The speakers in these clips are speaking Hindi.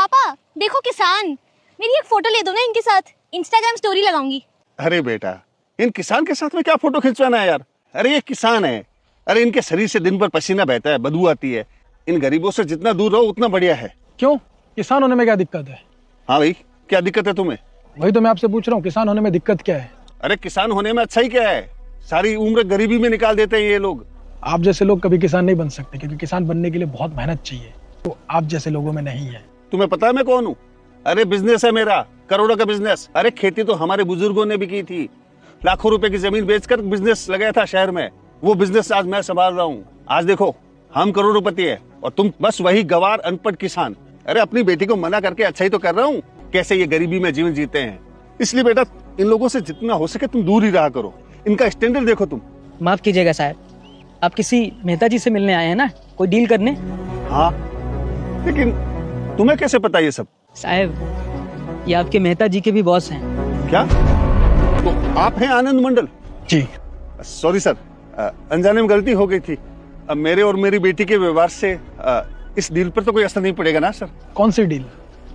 पापा देखो किसान, मेरी एक फोटो ले दो ना इनके साथ, इंस्टाग्राम स्टोरी लगाऊंगी। अरे बेटा, इन किसान के साथ में क्या फोटो खिंचवाना है यार। अरे ये किसान है, अरे इनके शरीर से दिन भर पसीना बहता है, बदबू आती है। इन गरीबों से जितना दूर रहो उतना बढ़िया है। क्यों, किसान होने में क्या दिक्कत है? हाँ भाई, क्या दिक्कत है तुम्हें? वही तो मैं आपसे पूछ रहा हूँ, किसान होने में दिक्कत क्या है? अरे किसान होने में अच्छा ही क्या है, सारी उम्र गरीबी में निकाल देते हैं ये लोग। आप जैसे लोग कभी किसान नहीं बन सकते, क्योंकि किसान बनने के लिए बहुत मेहनत चाहिए, तो आप जैसे लोगों में नहीं है। तुम्हें पता है मैं कौन हूँ? अरे बिजनेस है मेरा, करोड़ों का बिजनेस। अरे खेती तो हमारे बुजुर्गों ने भी की थी, लाखों रुपए की जमीन बेचकर बिजनेस लगाया था शहर में। वो बिजनेस आज मैं संभाल रहा हूँ। आज देखो, हम करोड़पति है और तुम बस वही गवार अनपढ़ किसान। अरे अपनी बेटी को मना करके अच्छा ही तो कर रहा हूँ, कैसे ये गरीबी में जीवन जीते हैं। इसलिए बेटा, इन लोगों से जितना हो सके तुम दूर ही रहा करो। इनका स्टैंडर्ड देखो तुम। माफ कीजिएगा साहब, आप किसी मेहता जी से मिलने आए हैं ना, कोई डील करने? हाँ, लेकिन तुम्हें कैसे पता ये सब? साहब, ये आपके मेहता जी के भी बॉस हैं। क्या? तो आप हैं आनंद मंडल? जी। सॉरी सर, अनजाने में गलती हो गई थी। अब मेरे और मेरी बेटी के व्यवहार से इस डील पर तो कोई असर नहीं पड़ेगा ना सर? कौन सी डील?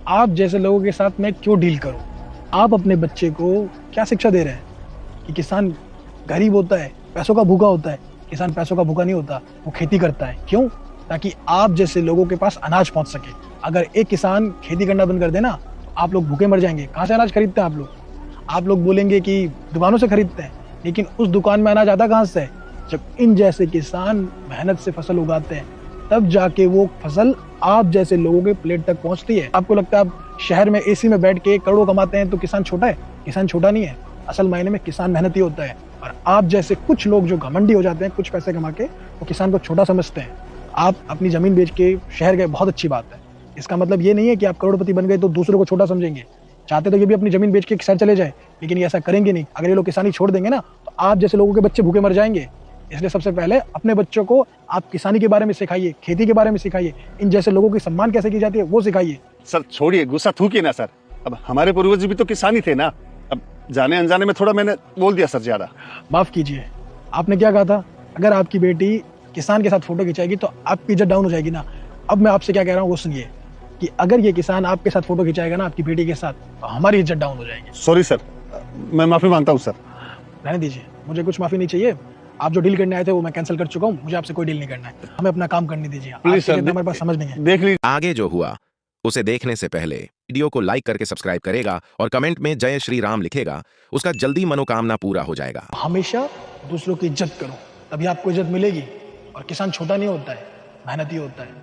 आप जैसे लोगों के साथ मैं क्यों डील करूं? आप अपने बच्चे को क्या शिक्षा दे रहे हैं कि किसान गरीब होता है, पैसों का भूखा होता है? किसान पैसों का भूखा नहीं होता, वो खेती करता है। क्यों? ताकि आप जैसे लोगों के पास अनाज पहुंच सके। अगर एक किसान खेती करना बंद कर देना तो आप लोग भूखे मर जाएंगे। कहाँ से अनाज खरीदते हैं आप लोग? आप लोग बोलेंगे कि दुकानों से खरीदते हैं, लेकिन उस दुकान में अनाज आता कहाँ से है? जब इन जैसे किसान मेहनत से फसल उगाते हैं, तब जाके वो फसल आप जैसे लोगों के प्लेट तक पहुंचती है। आपको लगता है आप शहर में एसी में बैठ के करोड़ों कमाते हैं तो किसान छोटा है? किसान छोटा नहीं है। असल मायने में किसान मेहनती होता है। और आप जैसे कुछ लोग जो घमंडी हो जाते हैं कुछ पैसे कमा के, वो किसान को छोटा समझते हैं। आप अपनी जमीन बेच के शहर गए, बहुत अच्छी बात है। इसका मतलब ये नहीं है कि आप करोड़पति बन गए तो दूसरों को छोटा समझेंगे। चाहते तो ये भी अपनी जमीन बेच के शहर चले जाए, लेकिन ये ऐसा करेंगे नहीं। अगर ये लोग किसानी छोड़ देंगे ना, तो आप जैसे लोगों के बच्चे भूखे मर जाएंगे। इसलिए सबसे पहले अपने बच्चों को आप किसानी के बारे में सिखाइए, खेती के बारे में सिखाइए, इन जैसे लोगों की सम्मान कैसे की जाती है वो सिखाइए। सर छोड़िए, गुस्सा थूकिए ना सर। अब हमारे पूर्वज भी तो किसान ही थे ना। अब जाने अनजाने में थोड़ा मैंने बोल दिया सर ज्यादा। माफ कीजिए, आपने क्या कहा था? अगर आपकी बेटी किसान के साथ फोटो खिंचाएगी तो आपकी इज्जत डाउन हो जाएगी ना। अब मैं आपसे क्या कह रहा हूँ वो सुनिए, कि अगर ये किसान आपके साथ फोटो खिंचाएगा ना आपकी बेटी के साथ, तो हमारी इज्जत डाउन हो जाएगी। सॉरी सर, मैं माफी मांगता हूँ सर। रहने दीजिए, मुझे कुछ माफी नहीं चाहिए। आप जो डील करने आए थे वो मैं कैंसिल कर चुका हूँ। मुझे आपसे कोई डील नहीं करना है। हमें अपना काम करने दीजिए। प्लीज सर, हमारे पास समझ नहीं है। देख लीजिए। आगे जो हुआ उसे देखने से पहले वीडियो को लाइक करके सब्सक्राइब करेगा और कमेंट में जय श्री राम लिखेगा, उसका जल्दी मनोकामना पूरा हो जाएगा। हमेशा दूसरों की इज्जत करो, तभी आपको इज्जत मिलेगी। और किसान छोटा नहीं होता है, मेहनती होता है।